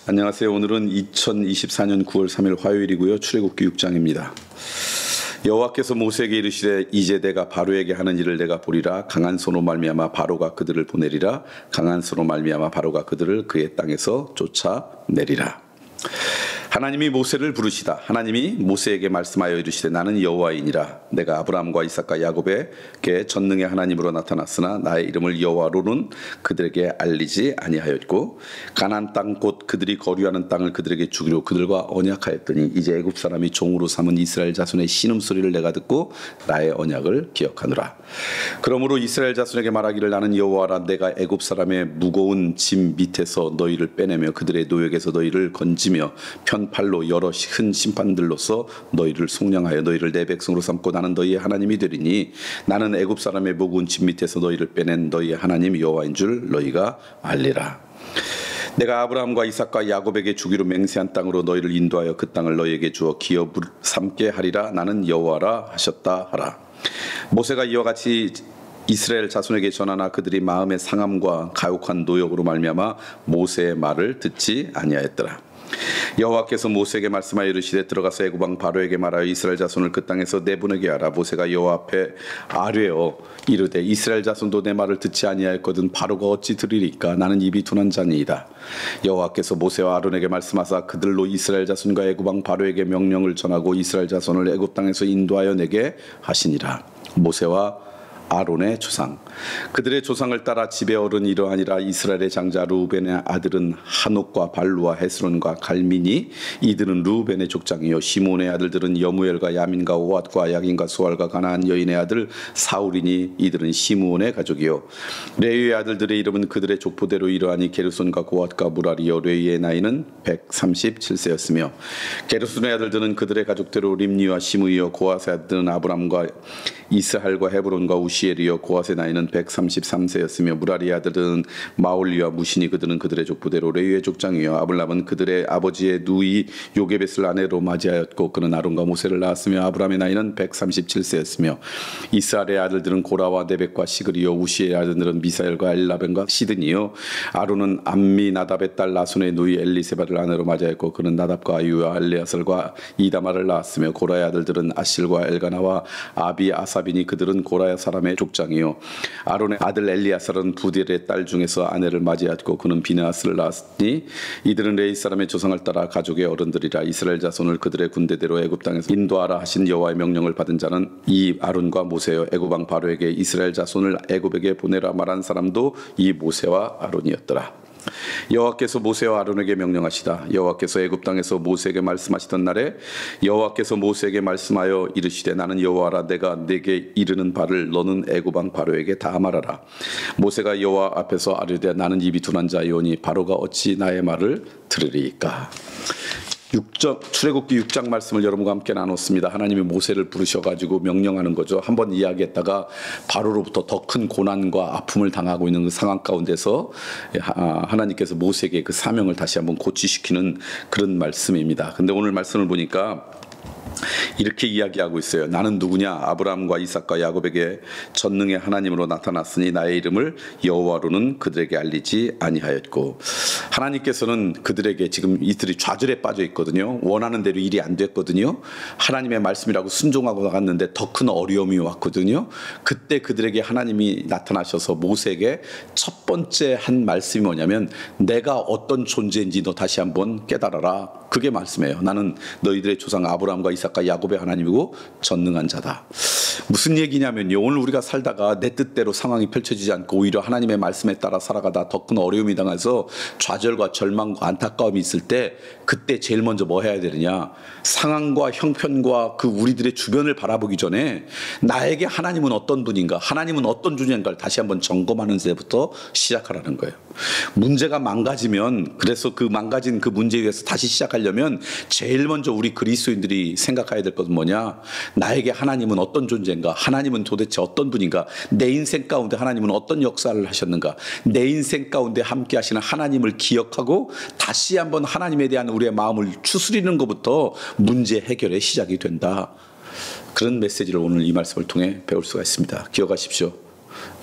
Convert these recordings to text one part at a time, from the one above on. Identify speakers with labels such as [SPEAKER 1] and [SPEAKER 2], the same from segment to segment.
[SPEAKER 1] 안녕하세요. 오늘은 2024년 9월 3일 화요일이고요. 출애굽기 6장입니다. 여호와께서 모세에게 이르시되 이제 내가 바로에게 하는 일을 내가 보리라. 강한 손으로 말미암아 바로가 그들을 보내리라. 강한 손으로 말미암아 바로가 그들을 그의 땅에서 쫓아내리라. 하나님이 모세를 부르시다. 하나님이 모세에게 말씀하여 이르시되 나는 여호와이니라. 내가 아브라함과 이삭과 야곱에게 전능의 하나님으로 나타났으나 나의 이름을 여호와로는 그들에게 알리지 아니하였고 가나안 땅 곧 그들이 거류하는 땅을 그들에게 주기로 그들과 언약하였더니 이제 애굽 사람이 종으로 삼은 이스라엘 자손의 신음소리를 내가 듣고 나의 언약을 기억하노라. 그러므로 이스라엘 자손에게 말하기를 나는 여호와라. 내가 애굽 사람의 무거운 짐 밑에서 너희를 빼내며 그들의 노역에서 너희를 건지며 팔로 여러 큰 심판들로서 너희를 속량하여 너희를 내 백성으로 삼고 나는 너희의 하나님이 되리니 나는 애굽 사람의 무거운 짐 밑에서 너희를 빼낸 너희의 하나님 여호와인 줄 너희가 알리라. 내가 아브라함과 이삭과 야곱에게 주기로 맹세한 땅으로 너희를 인도하여 그 땅을 너희에게 주어 기업을 삼게 하리라. 나는 여호와라 하셨다 하라. 모세가 이와 같이 이스라엘 자손에게 전하나 그들이 마음의 상함과 가혹한 노역으로 말미암아 모세의 말을 듣지 아니하였더라. 여호와께서 모세에게 말씀하여 이르시되 들어가서 애굽 왕 바로에게 말하여 이스라엘 자손을 그 땅에서 내보내게 하라. 모세가 여호와 앞에 아뢰어 이르되 이스라엘 자손도 내 말을 듣지 아니하였거든 바로가 어찌 들으리까. 나는 입이 둔한 자니이다. 여호와께서 모세와 아론에게 말씀하사 그들로 이스라엘 자손과 애굽 왕 바로에게 명령을 전하고 이스라엘 자손을 애굽 땅에서 인도하여 내게 하시니라. 모세와 아론의 조상 그들의 조상을 따라 집의 어른 이러하니라. 이스라엘의 장자 루벤의 아들은 하녹과 발루와 헤스론과 갈미니 이들은 루벤의 족장이요 시몬의 아들들은 여무엘과 야민과 오앗과 야긴과 수알과 가나안 여인의 아들 사울이니 이들은 시므온의 가족이요 레위의 아들들의 이름은 그들의 족보대로 이러하니 게르손과 고앗과 무라리요 레위의 나이는 137세였으며 게르손의 아들들은 그들의 가족대로 림니와 시므이요 고앗의 아들들은 아브람과 이스할과 헤브론과 우시엘이요 고앗의 나이는 133세였으며 무라리의 아들들은 마올리와 무시니 그들은 그들의 족보대로 레위의 족장이요 아블람은 그들의 아버지의 누이 요게벳을 아내로 맞이하였고 그는 아론과 모세를 낳았으며 아브람의 나이는 137세였으며 이스라엘의 아들들은 고라와 네벡과 시그리요 우시의 아들들은 미사엘과 엘라벤과 시드니요 아론은 암미 나답의 딸 나손의 누이 엘리세바를 아내로 맞이하였고 그는 나답과 아유와 엘레아살과 이다마를 낳았으며 고라의 아들들은 아실과 엘가나와 아비 아사비니 그들은 고라야 사람의 족장이요 아론의 아들 엘리아살은 부딜의 딸 중에서 아내를 맞이하였고 그는 비느하스를 낳았으니 이들은 레위 사람의 조상을 따라 가족의 어른들이라. 이스라엘 자손을 그들의 군대대로 애굽 땅에서 인도하라 하신 여호와의 명령을 받은 자는 이 아론과 모세여 애굽 왕 바로에게 이스라엘 자손을 애굽에게 보내라 말한 사람도 이 모세와 아론이었더라. 여호와께서 모세와 아론에게 명령하시다. 여호와께서 애굽 땅에서 모세에게 말씀하시던 날에 여호와께서 모세에게 말씀하여 이르시되 나는 여호와라. 내가 네게 이르는 바를 너는 애굽 왕 바로에게 다 말하라. 모세가 여호와 앞에서 아뢰되 나는 입이 둔한 자이오니 바로가 어찌 나의 말을 들으리이까. 출애굽기 6장 말씀을 여러분과 함께 나눴습니다. 하나님이 모세를 부르셔가지고 명령하는 거죠. 한번 이야기했다가 바로로부터 더 큰 고난과 아픔을 당하고 있는 그 상황 가운데서 하나님께서 모세에게 그 사명을 다시 한번 고취시키는 그런 말씀입니다. 근데 오늘 말씀을 보니까 이렇게 이야기하고 있어요. 나는 누구냐? 아브라함과 이삭과 야곱에게 전능의 하나님으로 나타났으니 나의 이름을 여호와로는 그들에게 알리지 아니하였고 하나님께서는 그들에게 지금 이들이 좌절에 빠져 있거든요. 원하는 대로 일이 안 됐거든요. 하나님의 말씀이라고 순종하고 나갔는데 더 큰 어려움이 왔거든요. 그때 그들에게 하나님이 나타나셔서 모세에게 첫 번째 한 말씀이 뭐냐면 내가 어떤 존재인지 너 다시 한번 깨달아라. 그게 말씀이에요. 나는 너희들의 조상 아브라함과 이삭과 야곱의 하나님이고 전능한 자다. 무슨 얘기냐면요. 오늘 우리가 살다가 내 뜻대로 상황이 펼쳐지지 않고 오히려 하나님의 말씀에 따라 살아가다 더 큰 어려움이 당해서 좌절과 절망과 안타까움이 있을 때 그때 제일 먼저 뭐 해야 되느냐. 상황과 형편과 그 우리들의 주변을 바라보기 전에 나에게 하나님은 어떤 분인가 하나님은 어떤 존재인가를 다시 한번 점검하는 데부터 시작하라는 거예요. 문제가 망가지면 그래서 그 망가진 그 문제에 의해서 다시 시작하려면 제일 먼저 우리 그리스도인들이 생각해야 될 것은 뭐냐. 나에게 하나님은 어떤 존재인가 하나님은 도대체 어떤 분인가 내 인생 가운데 하나님은 어떤 역사를 하셨는가 내 인생 가운데 함께 하시는 하나님을 기억하고 다시 한번 하나님에 대한 우리의 마음을 추스리는 것부터 문제 해결의 시작이 된다. 그런 메시지를 오늘 이 말씀을 통해 배울 수가 있습니다. 기억하십시오.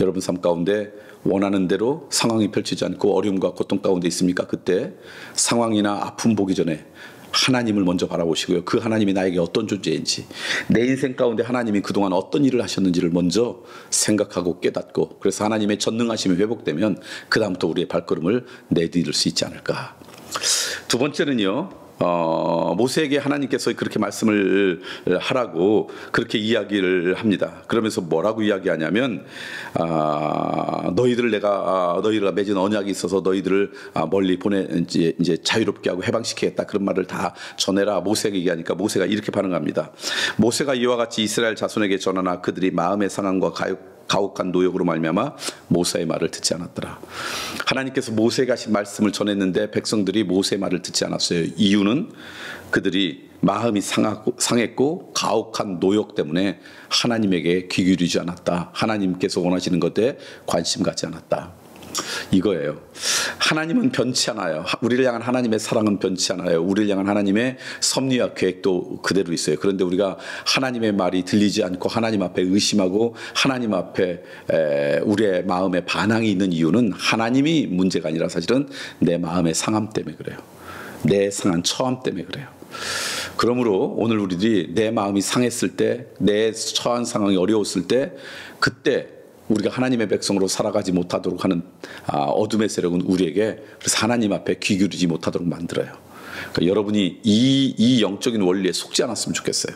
[SPEAKER 1] 여러분 삶 가운데 원하는 대로 상황이 펼치지 않고 어려움과 고통 가운데 있습니까? 그때 상황이나 아픔 보기 전에 하나님을 먼저 바라보시고요. 그 하나님이 나에게 어떤 존재인지, 내 인생 가운데 하나님이 그동안 어떤 일을 하셨는지를 먼저 생각하고 깨닫고, 그래서 하나님의 전능하심이 회복되면 그 다음부터 우리의 발걸음을 내디딜 수 있지 않을까. 두 번째는요, 모세에게 하나님께서 그렇게 말씀을 하라고 그렇게 이야기를 합니다. 그러면서 뭐라고 이야기하냐면, 너희들을 맺은 언약이 있어서 너희들을 멀리 이제 자유롭게 하고 해방시키겠다, 그런 말을 다 전해라 모세에게 얘기하니까 모세가 이렇게 반응합니다. 모세가 이와 같이 이스라엘 자손에게 전하나 그들이 마음의 상함과 가혹한 노역으로 말미암아 모세의 말을 듣지 않았더라. 하나님께서 모세가 하신 말씀을 전했는데 백성들이 모세의 말을 듣지 않았어요. 이유는 그들이 마음이 상했고 가혹한 노역 때문에 하나님에게 귀 기울이지 않았다. 하나님께서 원하시는 것에 관심 갖지 않았다. 이거예요. 하나님은 변치 않아요. 우리를 향한 하나님의 사랑은 변치 않아요. 우리를 향한 하나님의 섭리와 계획도 그대로 있어요. 그런데 우리가 하나님의 말이 들리지 않고 하나님 앞에 의심하고 하나님 앞에 우리의 마음에 반항이 있는 이유는 하나님이 문제가 아니라 사실은 내 마음의 상함 때문에 그래요. 내 상한 처함 때문에 그래요. 그러므로 오늘 우리들이 내 마음이 상했을 때, 내 처한 상황이 어려웠을 때, 그때 우리가 하나님의 백성으로 살아가지 못하도록 하는 어둠의 세력은 우리에게, 그래서 하나님 앞에 귀 기울이지 못하도록 만들어요. 그러니까 여러분이 이 영적인 원리에 속지 않았으면 좋겠어요.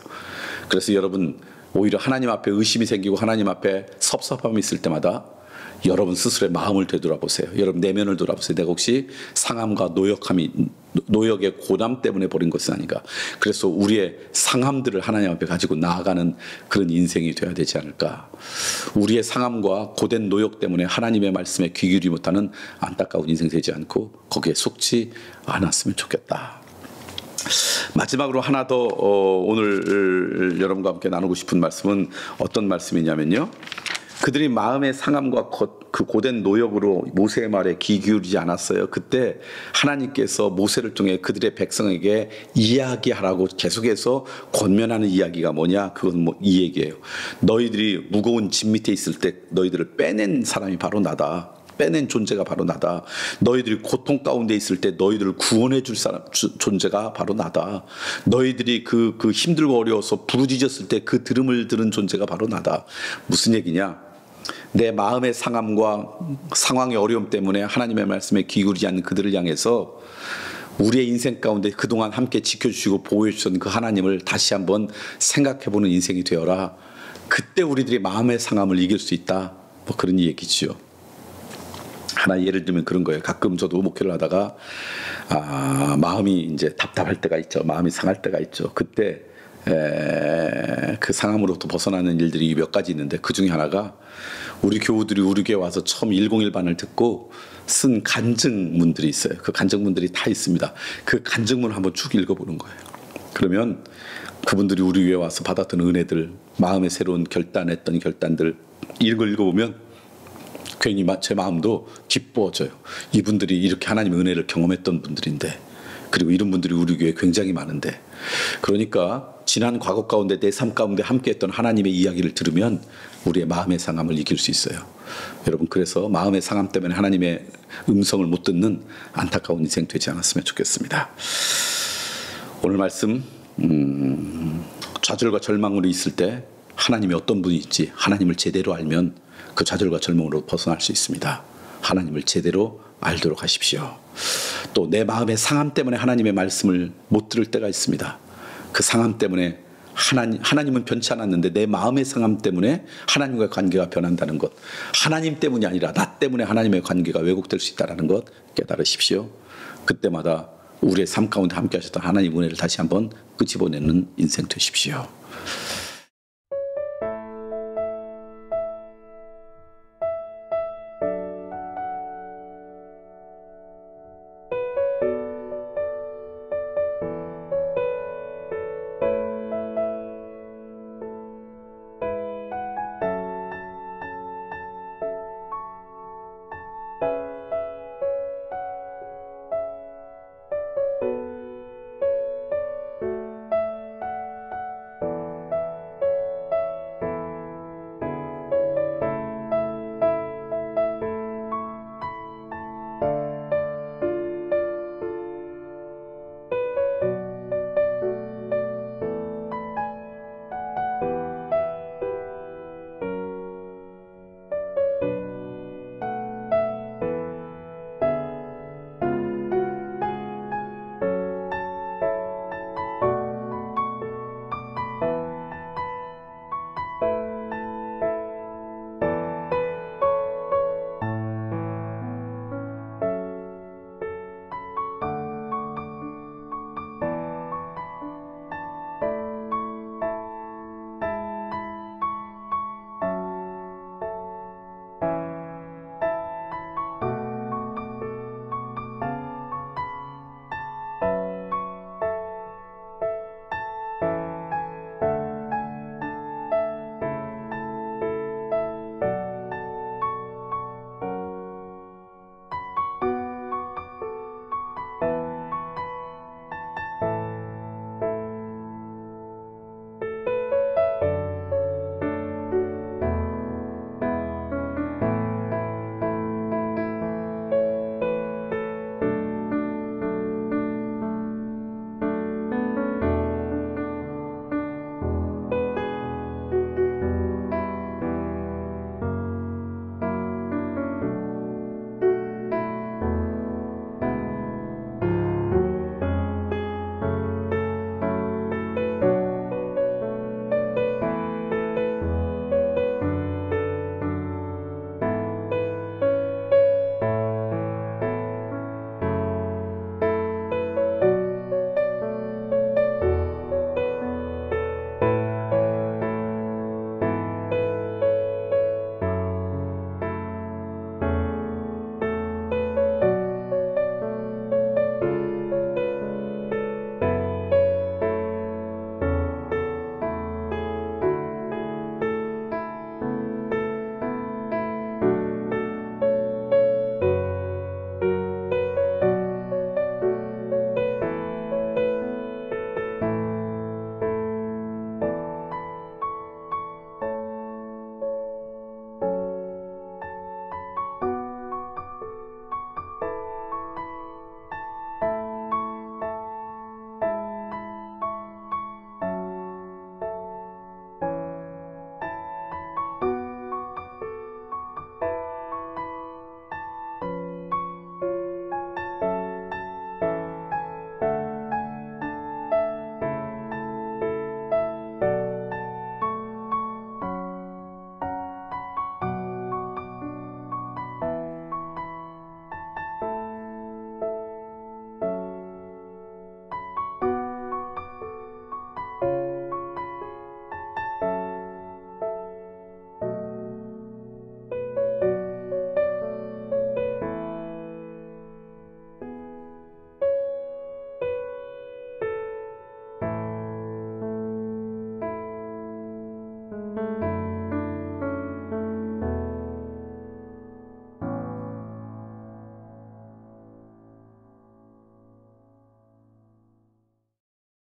[SPEAKER 1] 그래서 여러분 오히려 하나님 앞에 의심이 생기고 하나님 앞에 섭섭함이 있을 때마다 여러분 스스로의 마음을 되돌아보세요. 여러분 내면을 돌아보세요. 내가 혹시 상함과 노역의 고남 때문에 버린 것은 아닌가. 그래서 우리의 상함들을 하나님 앞에 가지고 나아가는 그런 인생이 되어야 되지 않을까. 우리의 상함과 고된 노역 때문에 하나님의 말씀에 귀 기울이지 못하는 안타까운 인생 되지 않고 거기에 속지 않았으면 좋겠다. 마지막으로 하나 더 오늘 여러분과 함께 나누고 싶은 말씀은 어떤 말씀이냐면요, 그들이 마음의 상함과 그 고된 노역으로 모세의 말에 귀 기울이지 않았어요. 그때 하나님께서 모세를 통해 그들의 백성에게 이야기하라고 계속해서 권면하는 이야기가 뭐냐, 그건 이 얘기예요. 너희들이 무거운 짐 밑에 있을 때 너희들을 빼낸 사람이 바로 나다. 빼낸 존재가 바로 나다. 너희들이 고통 가운데 있을 때 너희들을 구원해 줄 존재가 바로 나다. 너희들이 그 힘들고 어려워서 부르짖었을 때 그 들음을 들은 존재가 바로 나다. 무슨 얘기냐? 내 마음의 상함과 상황의 어려움 때문에 하나님의 말씀에 귀 기울이지 않는 그들을 향해서 우리의 인생 가운데 그동안 함께 지켜주시고 보호해 주셨던 그 하나님을 다시 한번 생각해보는 인생이 되어라. 그때 우리들이 마음의 상함을 이길 수 있다. 뭐 그런 얘기죠. 하나 예를 들면 그런 거예요. 가끔 저도 목회를 하다가 마음이 이제 답답할 때가 있죠. 마음이 상할 때가 있죠. 그때 그 상함으로부터 벗어나는 일들이 몇 가지 있는데, 그 중에 하나가 우리 교우들이 우리 교회 와서 처음 101반을 듣고 쓴 간증문들이 있어요. 그 간증문들이 다 있습니다. 그 간증문을 한번 쭉 읽어보는 거예요. 그러면 그분들이 우리 교회 와서 받았던 은혜들, 마음의 새로운 결단했던 결단들, 이런 걸 읽어보면 괜히 제 마음도 기뻐져요. 이분들이 이렇게 하나님의 은혜를 경험했던 분들인데, 그리고 이런 분들이 우리 교회에 굉장히 많은데, 그러니까 지난 과거 가운데 내 삶 가운데 함께했던 하나님의 이야기를 들으면 우리의 마음의 상함을 이길 수 있어요. 여러분, 그래서 마음의 상함 때문에 하나님의 음성을 못 듣는 안타까운 인생 되지 않았으면 좋겠습니다. 오늘 말씀, 좌절과 절망으로 있을 때 하나님이 어떤 분인지 하나님을 제대로 알면 그 좌절과 절망으로 벗어날 수 있습니다. 하나님을 제대로 알도록 하십시오. 또 내 마음의 상함 때문에 하나님의 말씀을 못 들을 때가 있습니다. 그 상함 때문에 하나님은 변치 않았는데 내 마음의 상함 때문에 하나님과의 관계가 변한다는 것, 하나님 때문이 아니라 나 때문에 하나님의 관계가 왜곡될 수 있다는 것 깨달으십시오. 그때마다 우리의 삶 가운데 함께 하셨던 하나님의 은혜를 다시 한번 끄집어내는 인생 되십시오.